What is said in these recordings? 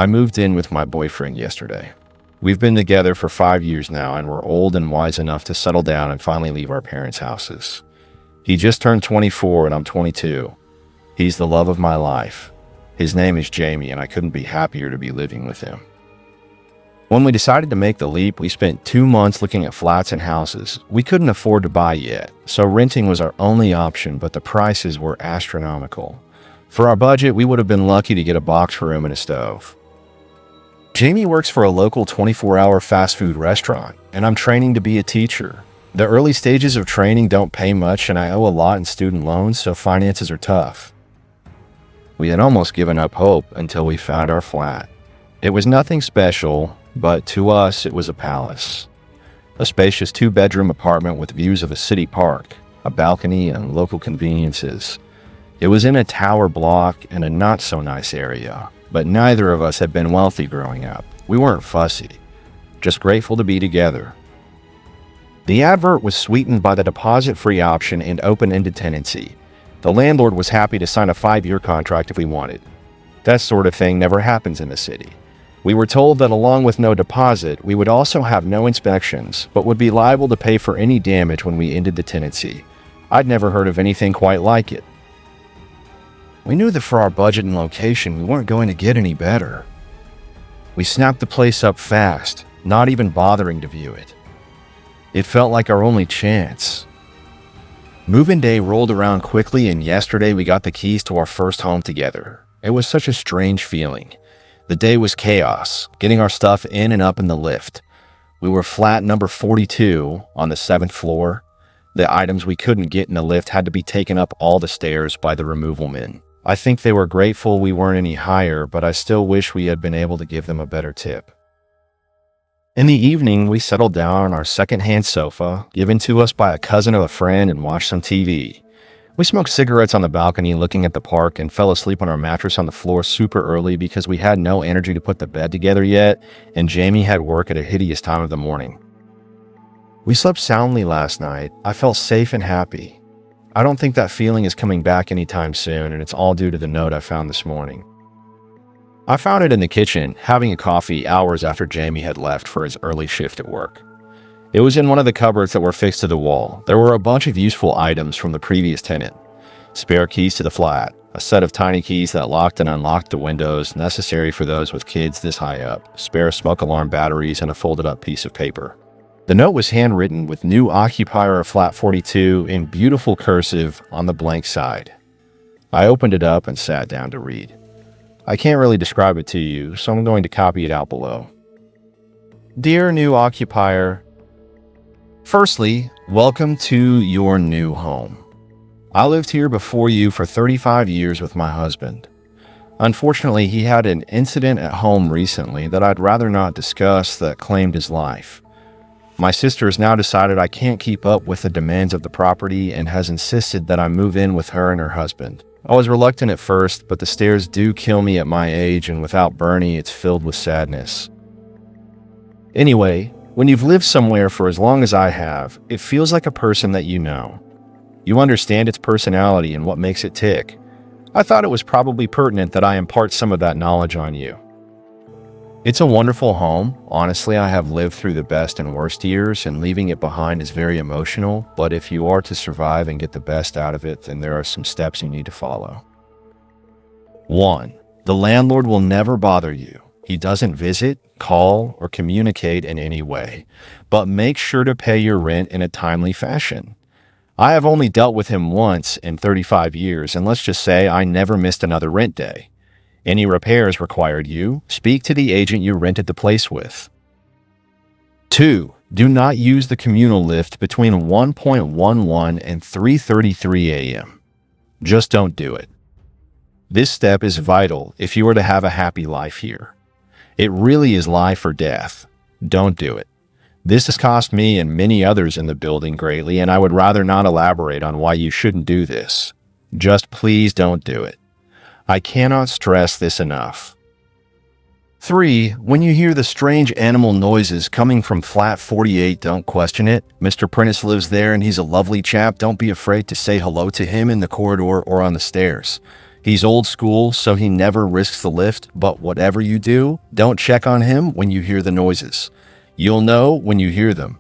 I moved in with my boyfriend yesterday. We've been together for 5 years now, and we're old and wise enough to settle down and finally leave our parents' houses. He just turned 24 and I'm 22. He's the love of my life. His name is Jamie, and I couldn't be happier to be living with him. When we decided to make the leap, we spent 2 months looking at flats and houses. We couldn't afford to buy yet, so renting was our only option, but the prices were astronomical. For our budget, we would have been lucky to get a box room and a stove. Jamie works for a local 24-hour fast food restaurant, and I'm training to be a teacher. The early stages of training don't pay much, and I owe a lot in student loans, so finances are tough. We had almost given up hope until we found our flat. It was nothing special, but to us it was a palace. A spacious 2-bedroom apartment with views of a city park, a balcony, and local conveniences. It was in a tower block in a not-so-nice area, but neither of us had been wealthy growing up. We weren't fussy, just grateful to be together. The advert was sweetened by the deposit-free option and open-ended tenancy. The landlord was happy to sign a 5-year contract if we wanted. That sort of thing never happens in the city. We were told that along with no deposit, we would also have no inspections, but would be liable to pay for any damage when we ended the tenancy. I'd never heard of anything quite like it. We knew that for our budget and location, we weren't going to get any better. We snapped the place up fast, not even bothering to view it. It felt like our only chance. Move-in day rolled around quickly, and yesterday we got the keys to our first home together. It was such a strange feeling. The day was chaos, getting our stuff in and up in the lift. We were flat number 42 on the 7th floor. The items we couldn't get in the lift had to be taken up all the stairs by the removal men. I think they were grateful we weren't any higher, but I still wish we had been able to give them a better tip. In the evening, we settled down on our second-hand sofa, given to us by a cousin of a friend, and watched some TV. We smoked cigarettes on the balcony looking at the park and fell asleep on our mattress on the floor super early because we had no energy to put the bed together yet, and Jamie had work at a hideous time of the morning. We slept soundly last night. I felt safe and happy. I don't think that feeling is coming back anytime soon, and it's all due to the note I found this morning. I found it in the kitchen, having a coffee hours after Jamie had left for his early shift at work. It was in one of the cupboards that were fixed to the wall. There were a bunch of useful items from the previous tenant. Spare keys to the flat, a set of tiny keys that locked and unlocked the windows necessary for those with kids this high up, spare smoke alarm batteries, and a folded up piece of paper. The note was handwritten with "New Occupier of Flat 42" in beautiful cursive on the blank side. I opened it up and sat down to read. I can't really describe it to you, so I'm going to copy it out below. Dear new occupier, firstly, welcome to your new home. I lived here before you for 35 years with my husband. Unfortunately, he had an incident at home recently that I'd rather not discuss that claimed his life. My sister has now decided I can't keep up with the demands of the property and has insisted that I move in with her and her husband. I was reluctant at first, but the stairs do kill me at my age, and without Bernie, it's filled with sadness. Anyway, when you've lived somewhere for as long as I have, it feels like a person that you know. You understand its personality and what makes it tick. I thought it was probably pertinent that I impart some of that knowledge on you. It's a wonderful home. Honestly, I have lived through the best and worst years, and leaving it behind is very emotional, but if you are to survive and get the best out of it, then there are some steps you need to follow. 1. The landlord will never bother you. He doesn't visit, call, or communicate in any way, but make sure to pay your rent in a timely fashion. I have only dealt with him once in 35 years, and let's just say I never missed another rent day. Any repairs required you, speak to the agent you rented the place with. 2. Do not use the communal lift between 1:11 and 3:33 a.m. Just don't do it. This step is vital if you are to have a happy life here. It really is life or death. Don't do it. This has cost me and many others in the building greatly, and I would rather not elaborate on why you shouldn't do this. Just please don't do it. I cannot stress this enough. 3. When you hear the strange animal noises coming from flat 48, don't question it. Mr. Prentice lives there and he's a lovely chap. Don't be afraid to say hello to him in the corridor or on the stairs. He's old school, so he never risks the lift, but whatever you do, don't check on him when you hear the noises. You'll know when you hear them.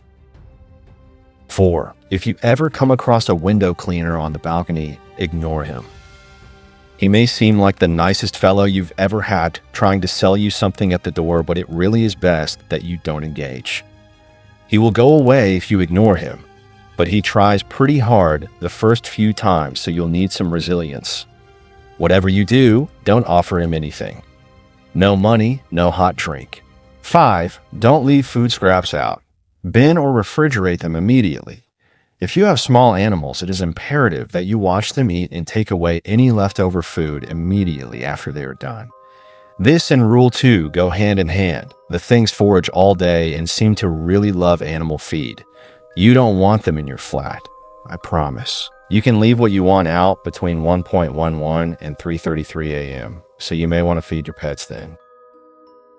4. If you ever come across a window cleaner on the balcony, ignore him. He may seem like the nicest fellow you've ever had trying to sell you something at the door, but it really is best that you don't engage. He will go away if you ignore him, but he tries pretty hard the first few times, so you'll need some resilience. Whatever you do, don't offer him anything. No money, no hot drink. 5. Don't leave food scraps out. Bin or refrigerate them immediately. If you have small animals, it is imperative that you watch them eat and take away any leftover food immediately after they are done. This and Rule 2 go hand in hand. The things forage all day and seem to really love animal feed. You don't want them in your flat, I promise. You can leave what you want out between 1:11 and 3:33 a.m., so you may want to feed your pets then.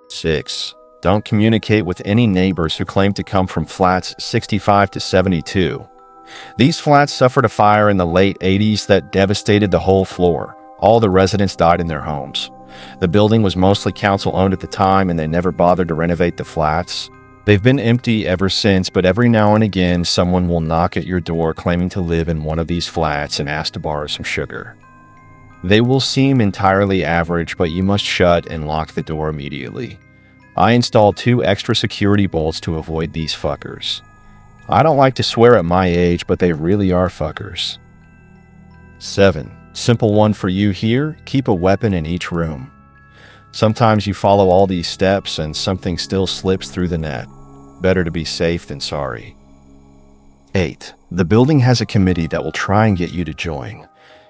6. Don't communicate with any neighbors who claim to come from flats 65 to 72. These flats suffered a fire in the late 80s that devastated the whole floor. All the residents died in their homes. The building was mostly council-owned at the time, and they never bothered to renovate the flats. They've been empty ever since, but every now and again, someone will knock at your door claiming to live in one of these flats and ask to borrow some sugar. They will seem entirely average, but you must shut and lock the door immediately. I installed 2 extra security bolts to avoid these fuckers. I don't like to swear at my age, but they really are fuckers. 7. Simple one for you here, keep a weapon in each room. Sometimes you follow all these steps and something still slips through the net. Better to be safe than sorry. 8. The building has a committee that will try and get you to join.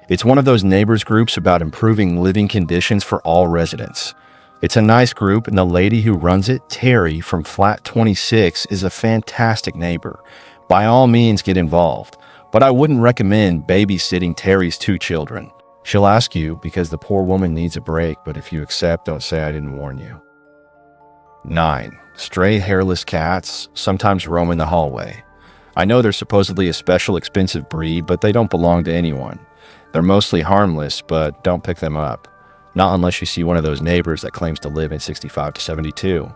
It's one of those neighbors groups about improving living conditions for all residents. It's a nice group, and the lady who runs it, Terry from flat 26, is a fantastic neighbor. By all means, get involved, but I wouldn't recommend babysitting Terry's 2 children. She'll ask you because the poor woman needs a break, but if you accept, don't say I didn't warn you. 9. Stray hairless cats sometimes roam in the hallway. I know they're supposedly a special expensive breed, but they don't belong to anyone. They're mostly harmless, but don't pick them up. Not unless you see one of those neighbors that claims to live in 65 to 72.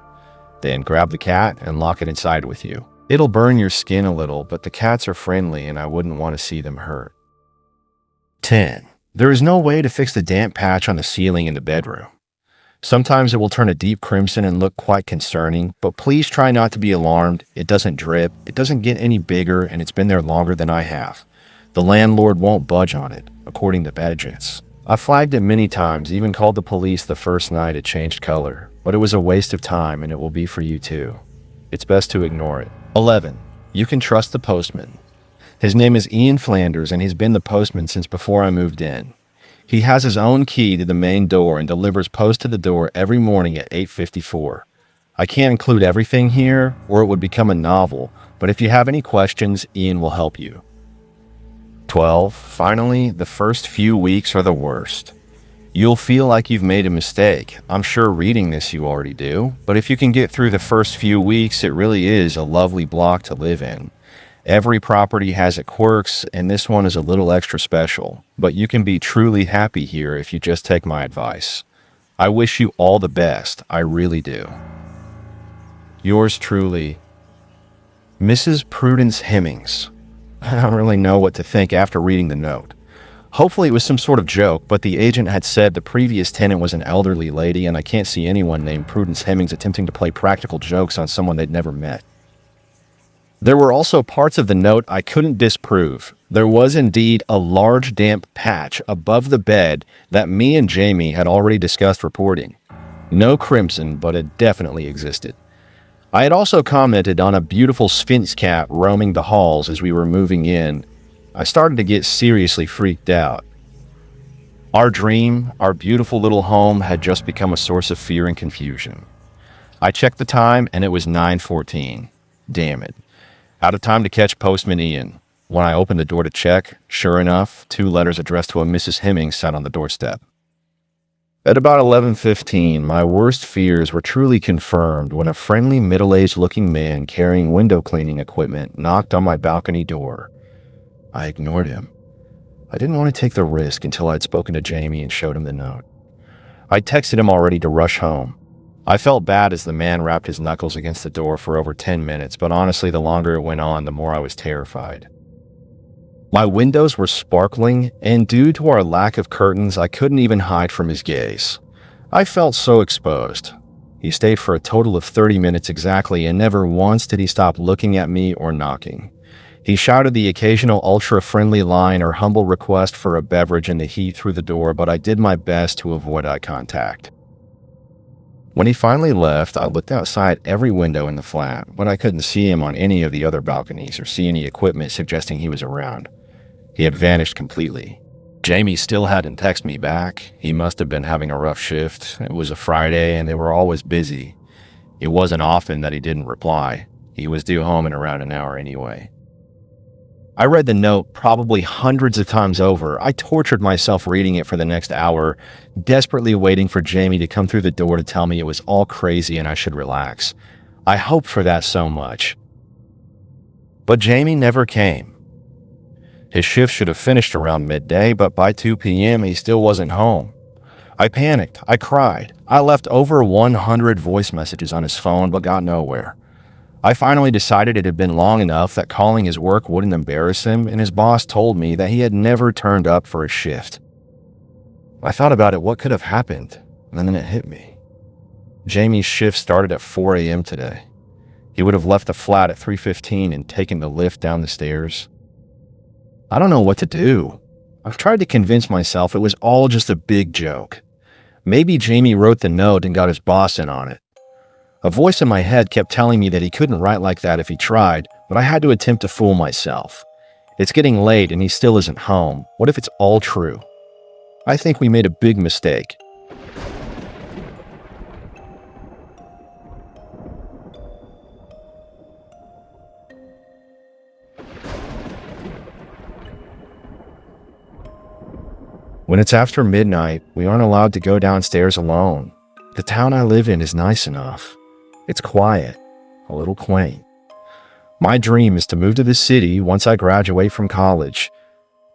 Then grab the cat and lock it inside with you. It'll burn your skin a little, but the cats are friendly and I wouldn't want to see them hurt. 10. There is no way to fix the damp patch on the ceiling in the bedroom. Sometimes it will turn a deep crimson and look quite concerning, but please try not to be alarmed. It doesn't drip, it doesn't get any bigger, and it's been there longer than I have. The landlord won't budge on it, according to Badgets. I flagged it many times, even called the police the first night it changed color, but it was a waste of time and it will be for you too. It's best to ignore it. 11. You can trust the postman. His name is Ian Flanders and he's been the postman since before I moved in. He has his own key to the main door and delivers post to the door every morning at 8:54. I can't include everything here or it would become a novel, but if you have any questions, Ian will help you. 12. Finally, the first few weeks are the worst. You'll feel like you've made a mistake. I'm sure reading this you already do, but if you can get through the first few weeks, it really is a lovely block to live in. Every property has its quirks, and this one is a little extra special, but you can be truly happy here if you just take my advice. I wish you all the best, I really do. Yours truly, Mrs. Prudence Hemmings. I don't really know what to think after reading the note. Hopefully it was some sort of joke, but the agent had said the previous tenant was an elderly lady, and I can't see anyone named Prudence Hemmings attempting to play practical jokes on someone they'd never met. There were also parts of the note I couldn't disprove. There was indeed a large damp patch above the bed that me and Jamie had already discussed reporting. No crimson, but it definitely existed. I had also commented on a beautiful sphinx cat roaming the halls as we were moving in. I started to get seriously freaked out. Our dream, our beautiful little home, had just become a source of fear and confusion. I checked the time and it was 9:14. Damn it. Out of time to catch Postman Ian. When I opened the door to check, sure enough, 2 letters addressed to a Mrs. Hemmings sat on the doorstep. At about 11:15, my worst fears were truly confirmed when a friendly middle-aged looking man carrying window cleaning equipment knocked on my balcony door. I ignored him. I didn't want to take the risk until I'd spoken to Jamie and showed him the note. I texted him already to rush home. I felt bad as the man rapped his knuckles against the door for over 10 minutes, but honestly, the longer it went on, the more I was terrified. My windows were sparkling, and due to our lack of curtains, I couldn't even hide from his gaze. I felt so exposed. He stayed for a total of 30 minutes exactly, and never once did he stop looking at me or knocking. He shouted the occasional ultra-friendly line or humble request for a beverage in the heat through the door, but I did my best to avoid eye contact. When he finally left, I looked outside every window in the flat, but I couldn't see him on any of the other balconies or see any equipment suggesting he was around. He had vanished completely. Jamie still hadn't texted me back. He must have been having a rough shift. It was a Friday and they were always busy. It wasn't often that he didn't reply. He was due home in around an hour anyway. I read the note probably hundreds of times over. I tortured myself reading it for the next hour, desperately waiting for Jamie to come through the door to tell me it was all crazy and I should relax. I hoped for that so much. But Jamie never came. His shift should have finished around midday, but by 2 p.m. he still wasn't home. I panicked. I cried. I left over 100 voice messages on his phone, but got nowhere. I finally decided it had been long enough that calling his work wouldn't embarrass him, and his boss told me that he had never turned up for a shift. I thought about it, what could have happened, and then it hit me. Jamie's shift started at 4 a.m. today. He would have left the flat at 3:15 and taken the lift down the stairs. I don't know what to do. I've tried to convince myself it was all just a big joke. Maybe Jamie wrote the note and got his boss in on it. A voice in my head kept telling me that he couldn't write like that if he tried, but I had to attempt to fool myself. It's getting late and he still isn't home. What if it's all true? I think we made a big mistake. When it's after midnight, we aren't allowed to go downstairs alone. The town I live in is nice enough. It's quiet, a little quaint. My dream is to move to the city once I graduate from college.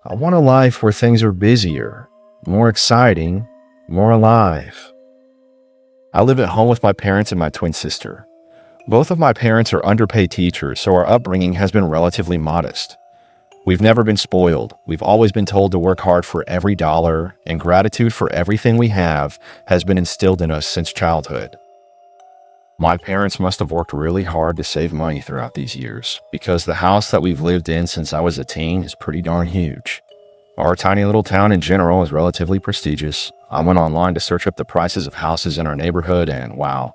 I want a life where things are busier, more exciting, more alive. I live at home with my parents and my twin sister. Both of my parents are underpaid teachers, so our upbringing has been relatively modest. We've never been spoiled. We've always been told to work hard for every dollar, and gratitude for everything we have has been instilled in us since childhood. My parents must have worked really hard to save money throughout these years, because the house that we've lived in since I was a teen is pretty darn huge. Our tiny little town in general is relatively prestigious. I went online to search up the prices of houses in our neighborhood, and wow.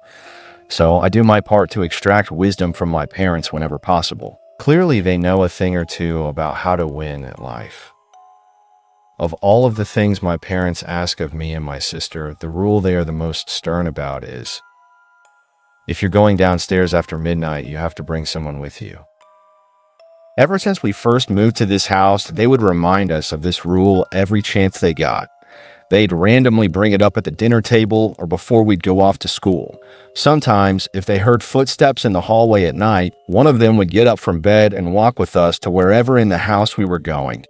So I do my part to extract wisdom from my parents whenever possible. Clearly, they know a thing or two about how to win at life. Of all of the things my parents ask of me and my sister, the rule they are the most stern about is, if you're going downstairs after midnight, you have to bring someone with you. Ever since we first moved to this house, they would remind us of this rule every chance they got. They'd randomly bring it up at the dinner table or before we'd go off to school. Sometimes, if they heard footsteps in the hallway at night, one of them would get up from bed and walk with us to wherever in the house we were going.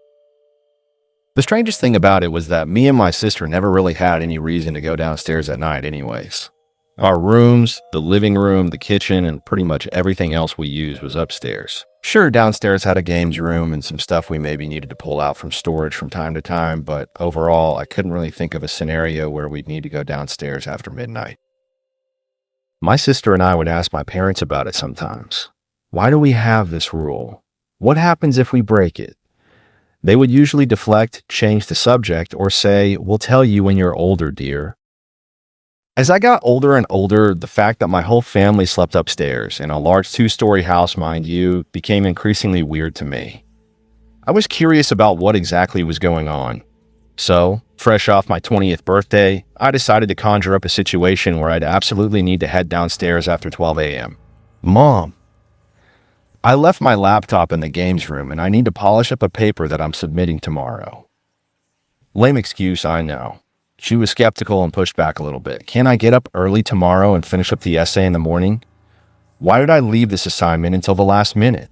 The strangest thing about it was that me and my sister never really had any reason to go downstairs at night anyways. Our rooms, the living room, the kitchen, and pretty much everything else we used was upstairs. Sure, downstairs had a games room and some stuff we maybe needed to pull out from storage from time to time, but overall, I couldn't really think of a scenario where we'd need to go downstairs after midnight. My sister and I would ask my parents about it sometimes. Why do we have this rule? What happens if we break it? They would usually deflect, change the subject, or say, "We'll tell you when you're older, dear." As I got older and older, the fact that my whole family slept upstairs, in a large 2-story house, mind you, became increasingly weird to me. I was curious about what exactly was going on. So, fresh off my 20th birthday, I decided to conjure up a situation where I'd absolutely need to head downstairs after 12 a.m. Mom, I left my laptop in the games room and I need to polish up a paper that I'm submitting tomorrow. Lame excuse, I know. She was skeptical and pushed back a little bit. Can I get up early tomorrow and finish up the essay in the morning? Why did I leave this assignment until the last minute?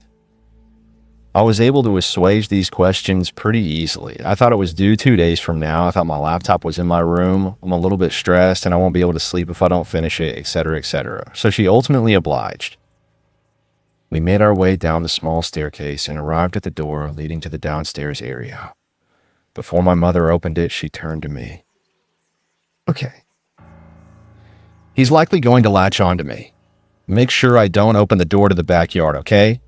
I was able to assuage these questions pretty easily. I thought it was due 2 days from now. I thought my laptop was in my room. I'm a little bit stressed and I won't be able to sleep if I don't finish it, etc., etc. So she ultimately obliged. We made our way down the small staircase and arrived at the door leading to the downstairs area. Before my mother opened it, she turned to me. Okay. He's likely going to latch on to me. Make sure I don't open the door to the backyard, okay?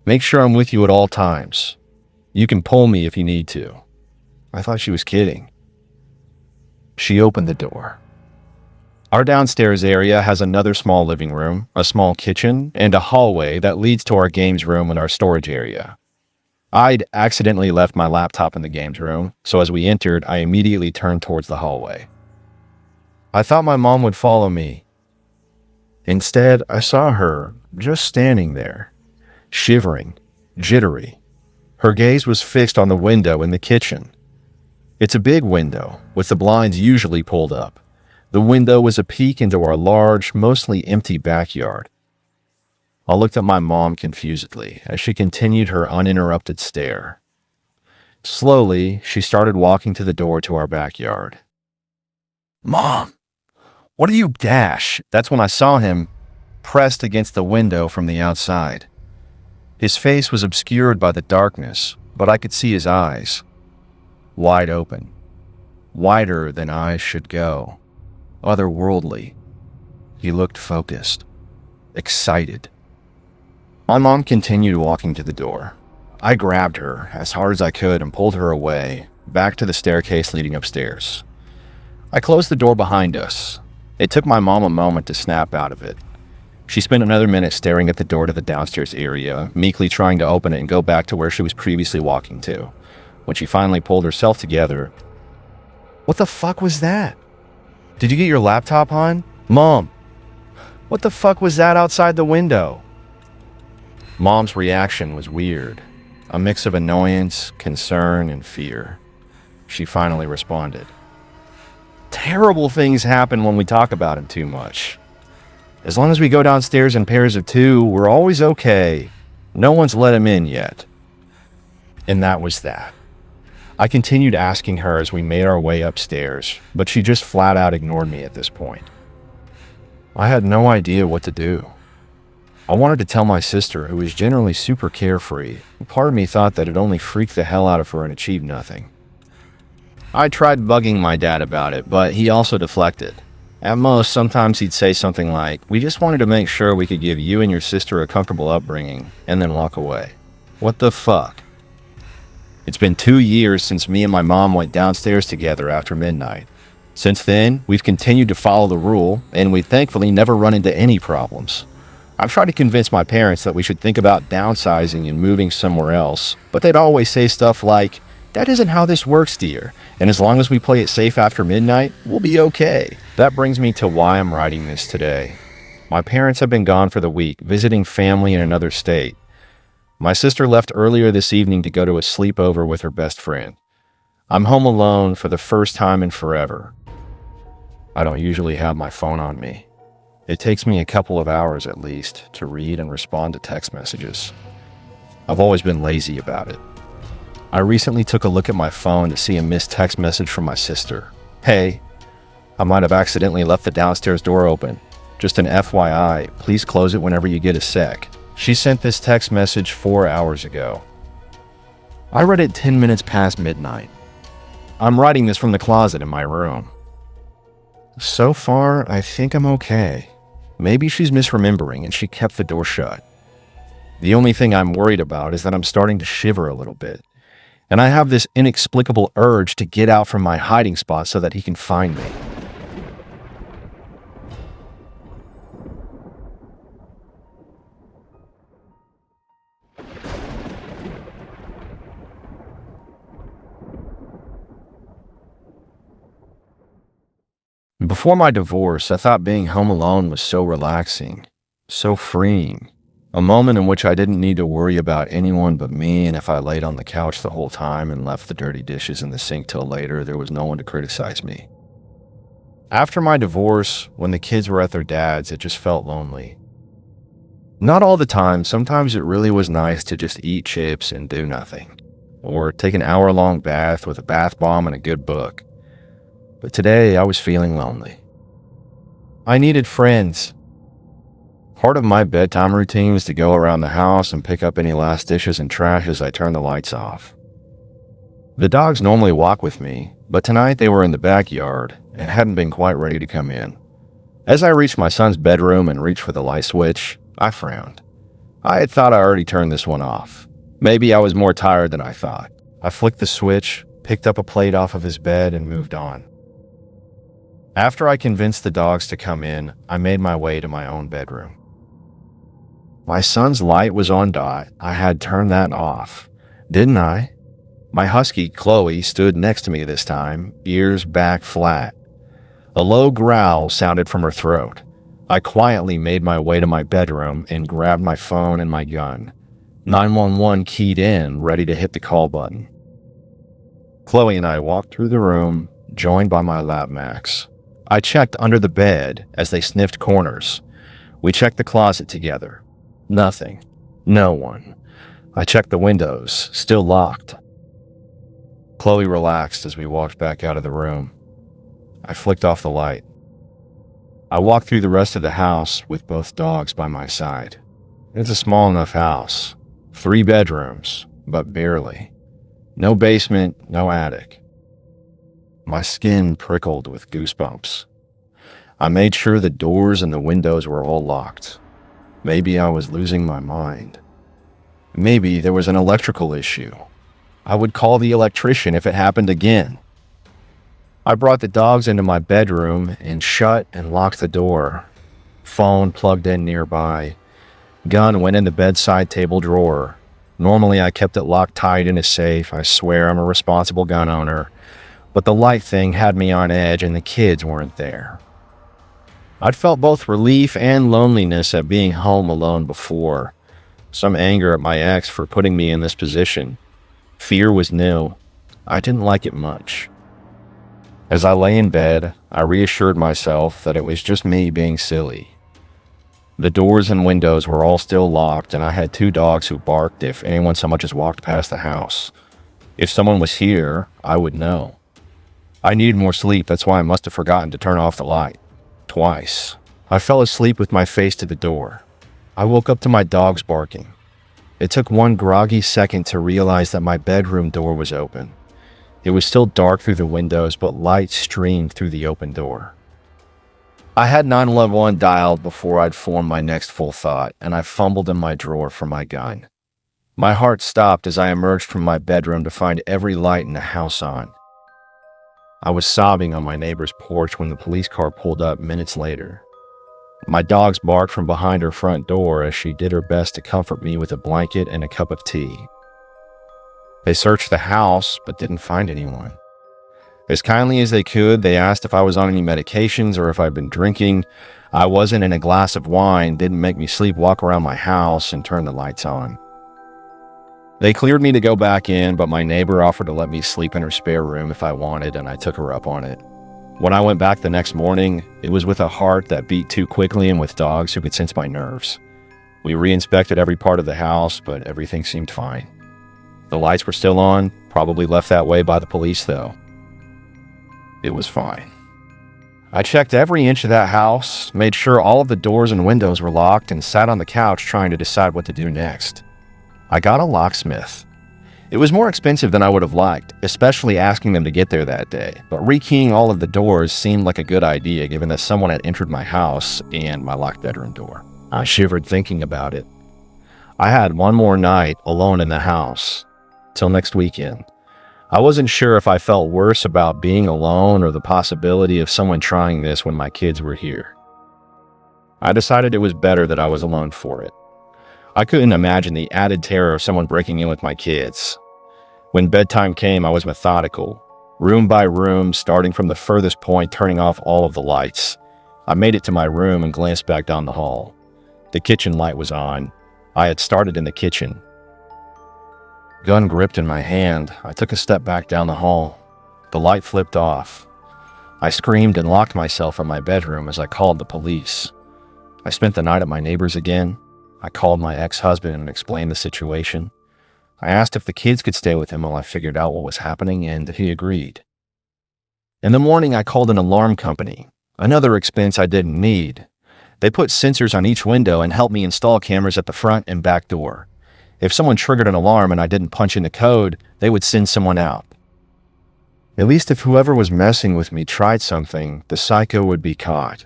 Make sure I'm with you at all times. You can pull me if you need to. I thought she was kidding. She opened the door. Our downstairs area has another small living room, a small kitchen, and a hallway that leads to our games room and our storage area. I'd accidentally left my laptop in the games room, so as we entered, I immediately turned towards the hallway. I thought my mom would follow me. Instead, I saw her just standing there, shivering, jittery. Her gaze was fixed on the window in the kitchen. It's a big window, with the blinds usually pulled up. The window was a peek into our large, mostly empty backyard. I looked at my mom confusedly as she continued her uninterrupted stare. Slowly, she started walking to the door to our backyard. Mom, what are you dash? That's when I saw him pressed against the window from the outside. His face was obscured by the darkness, but I could see his eyes. Wide open. Wider than eyes should go. Otherworldly. He looked focused. Excited. My mom continued walking to the door. I grabbed her as hard as I could and pulled her away, back to the staircase leading upstairs. I closed the door behind us. It took my mom a moment to snap out of it. She spent another minute staring at the door to the downstairs area, meekly trying to open it and go back to where she was previously walking to. When she finally pulled herself together, "What the fuck was that? Did you get your laptop on? Mom, what the fuck was that outside the window?" Mom's reaction was weird, a mix of annoyance, concern, and fear. She finally responded. "Terrible things happen when we talk about him too much. As long as we go downstairs in pairs of two, we're always okay. No one's let him in yet." And that was that. I continued asking her as we made our way upstairs, but she just flat out ignored me at this point. I had no idea what to do. I wanted to tell my sister, who was generally super carefree. Part of me thought that it only freaked the hell out of her and achieved nothing. I tried bugging my dad about it, but he also deflected. At most, sometimes he'd say something like, "We just wanted to make sure we could give you and your sister a comfortable upbringing," and then walk away. What the fuck? It's been 2 years since me and my mom went downstairs together after midnight. Since then, we've continued to follow the rule, and we thankfully never run into any problems. I've tried to convince my parents that we should think about downsizing and moving somewhere else, but they'd always say stuff like, "That isn't how this works, dear, and as long as we play it safe after midnight, we'll be okay." That brings me to why I'm writing this today. My parents have been gone for the week, visiting family in another state. My sister left earlier this evening to go to a sleepover with her best friend. I'm home alone for the first time in forever. I don't usually have my phone on me. It takes me a couple of hours at least to read and respond to text messages. I've always been lazy about it. I recently took a look at my phone to see a missed text message from my sister. "Hey, I might have accidentally left the downstairs door open. Just an FYI, please close it whenever you get a sec." She sent this text message 4 hours ago. I read it 10 minutes past midnight. I'm writing this from the closet in my room. So far, I think I'm okay. Maybe she's misremembering and she kept the door shut. The only thing I'm worried about is that I'm starting to shiver a little bit, and I have this inexplicable urge to get out from my hiding spot so that he can find me. Before my divorce, I thought being home alone was so relaxing, so freeing. A moment in which I didn't need to worry about anyone but me, and if I laid on the couch the whole time and left the dirty dishes in the sink till later, there was no one to criticize me. After my divorce, when the kids were at their dad's, it just felt lonely. Not all the time. Sometimes it really was nice to just eat chips and do nothing, or take an hour-long bath with a bath bomb and a good book. But today I was feeling lonely. I needed friends. Part of my bedtime routine was to go around the house and pick up any last dishes and trash as I turned the lights off. The dogs normally walk with me, but tonight they were in the backyard and hadn't been quite ready to come in. As I reached my son's bedroom and reached for the light switch, I frowned. I had thought I already turned this one off. Maybe I was more tired than I thought. I flicked the switch, picked up a plate off of his bed, and moved on. After I convinced the dogs to come in, I made my way to my own bedroom. My son's light was on dot. I had turned that off, didn't I? My husky, Chloe, stood next to me this time, ears back flat. A low growl sounded from her throat. I quietly made my way to my bedroom and grabbed my phone and my gun. 911 keyed in, ready to hit the call button. Chloe and I walked through the room, joined by my lab Max. I checked under the bed as they sniffed corners. We checked the closet together. Nothing. No one. I checked the windows, still locked. Chloe relaxed as we walked back out of the room. I flicked off the light. I walked through the rest of the house with both dogs by my side. It's a small enough house. 3 bedrooms, but barely. No basement, no attic. My skin prickled with goosebumps. I made sure the doors and the windows were all locked. Maybe I was losing my mind. Maybe there was an electrical issue. I would call the electrician if it happened again. I brought the dogs into my bedroom and shut and locked the door. Phone plugged in nearby. Gun went in the bedside table drawer. Normally I kept it locked tight in a safe. I swear I'm a responsible gun owner. But the light thing had me on edge and the kids weren't there. I'd felt both relief and loneliness at being home alone before. Some anger at my ex for putting me in this position. Fear was new. I didn't like it much. As I lay in bed, I reassured myself that it was just me being silly. The doors and windows were all still locked, and I had 2 dogs who barked if anyone so much as walked past the house. If someone was here, I would know. I needed more sleep, that's why I must have forgotten to turn off the light. Twice. I fell asleep with my face to the door. I woke up to my dogs barking. It took one groggy second to realize that my bedroom door was open. It was still dark through the windows, but light streamed through the open door. I had 911 dialed before I'd formed my next full thought, and I fumbled in my drawer for my gun. My heart stopped as I emerged from my bedroom to find every light in the house on. I was sobbing on my neighbor's porch when the police car pulled up minutes later. My dogs barked from behind her front door as she did her best to comfort me with a blanket and a cup of tea. They searched the house, but didn't find anyone. As kindly as they could, they asked if I was on any medications or if I'd been drinking. I wasn't, and a glass of wine didn't make me sleepwalk around my house and turn the lights on. They cleared me to go back in, but my neighbor offered to let me sleep in her spare room if I wanted, and I took her up on it. When I went back the next morning, it was with a heart that beat too quickly and with dogs who could sense my nerves. We re-inspected every part of the house, but everything seemed fine. The lights were still on, probably left that way by the police though. It was fine. I checked every inch of that house, made sure all of the doors and windows were locked, and sat on the couch trying to decide what to do next. I got a locksmith. It was more expensive than I would have liked, especially asking them to get there that day, but rekeying all of the doors seemed like a good idea given that someone had entered my house and my locked bedroom door. I shivered thinking about it. I had one more night alone in the house. Till next weekend. I wasn't sure if I felt worse about being alone or the possibility of someone trying this when my kids were here. I decided it was better that I was alone for it. I couldn't imagine the added terror of someone breaking in with my kids. When bedtime came, I was methodical, room by room, starting from the furthest point, turning off all of the lights. I made it to my room and glanced back down the hall. The kitchen light was on. I had started in the kitchen. Gun gripped in my hand, I took a step back down the hall. The light flipped off. I screamed and locked myself in my bedroom as I called the police. I spent the night at my neighbor's again. I called my ex-husband and explained the situation. I asked if the kids could stay with him while I figured out what was happening, and he agreed. In the morning, I called an alarm company, another expense I didn't need. They put sensors on each window and helped me install cameras at the front and back door. If someone triggered an alarm and I didn't punch in the code, they would send someone out. At least if whoever was messing with me tried something, the psycho would be caught.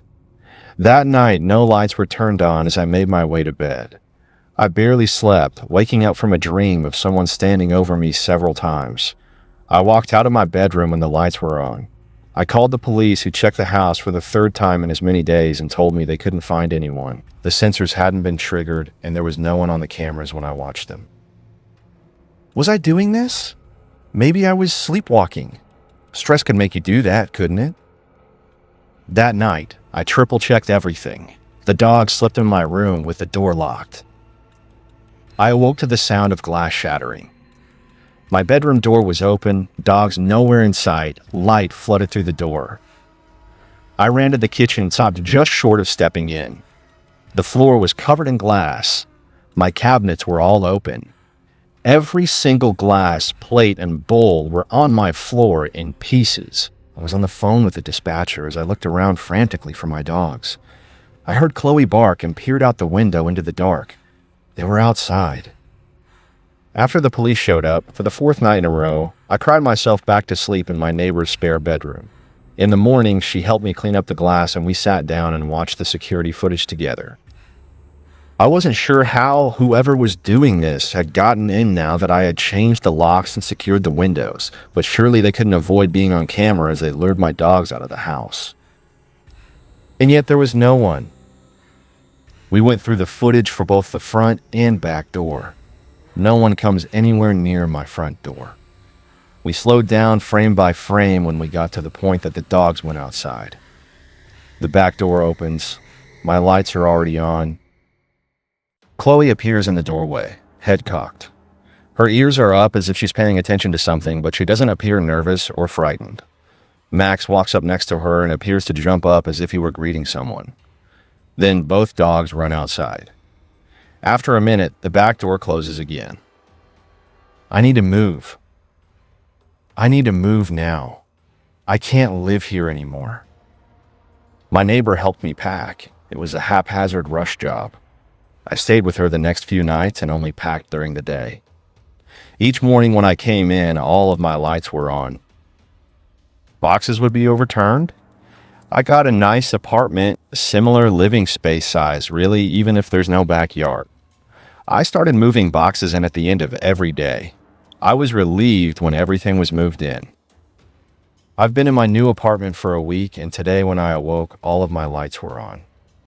That night, no lights were turned on as I made my way to bed. I barely slept, waking up from a dream of someone standing over me several times. I walked out of my bedroom when the lights were on. I called the police, who checked the house for the third time in as many days and told me they couldn't find anyone. The sensors hadn't been triggered, and there was no one on the cameras when I watched them. Was I doing this? Maybe I was sleepwalking. Stress could make you do that, couldn't it? That night, I triple-checked everything. The dog slept in my room with the door locked. I awoke to the sound of glass shattering. My bedroom door was open, dogs nowhere in sight, light flooded through the door. I ran to the kitchen and stopped just short of stepping in. The floor was covered in glass. My cabinets were all open. Every single glass, plate, and bowl were on my floor in pieces. I was on the phone with the dispatcher as I looked around frantically for my dogs. I heard Chloe bark and peered out the window into the dark. They were outside. After the police showed up, for the fourth night in a row, I cried myself back to sleep in my neighbor's spare bedroom. In the morning, she helped me clean up the glass and we sat down and watched the security footage together. I wasn't sure how whoever was doing this had gotten in now that I had changed the locks and secured the windows, but surely they couldn't avoid being on camera as they lured my dogs out of the house. And yet there was no one. We went through the footage for both the front and back door. No one comes anywhere near my front door. We slowed down frame by frame when we got to the point that the dogs went outside. The back door opens. My lights are already on. Chloe appears in the doorway, head cocked. Her ears are up as if she's paying attention to something, but she doesn't appear nervous or frightened. Max walks up next to her and appears to jump up as if he were greeting someone. Then both dogs run outside. After a minute, the back door closes again. I need to move. I need to move now. I can't live here anymore. My neighbor helped me pack. It was a haphazard rush job. I stayed with her the next few nights and only packed during the day. Each morning when I came in, all of my lights were on. Boxes would be overturned. I got a nice apartment, similar living space size, really, even if there's no backyard. I started moving boxes in at the end of every day. I was relieved when everything was moved in. I've been in my new apartment for a week, and today when I awoke, all of my lights were on.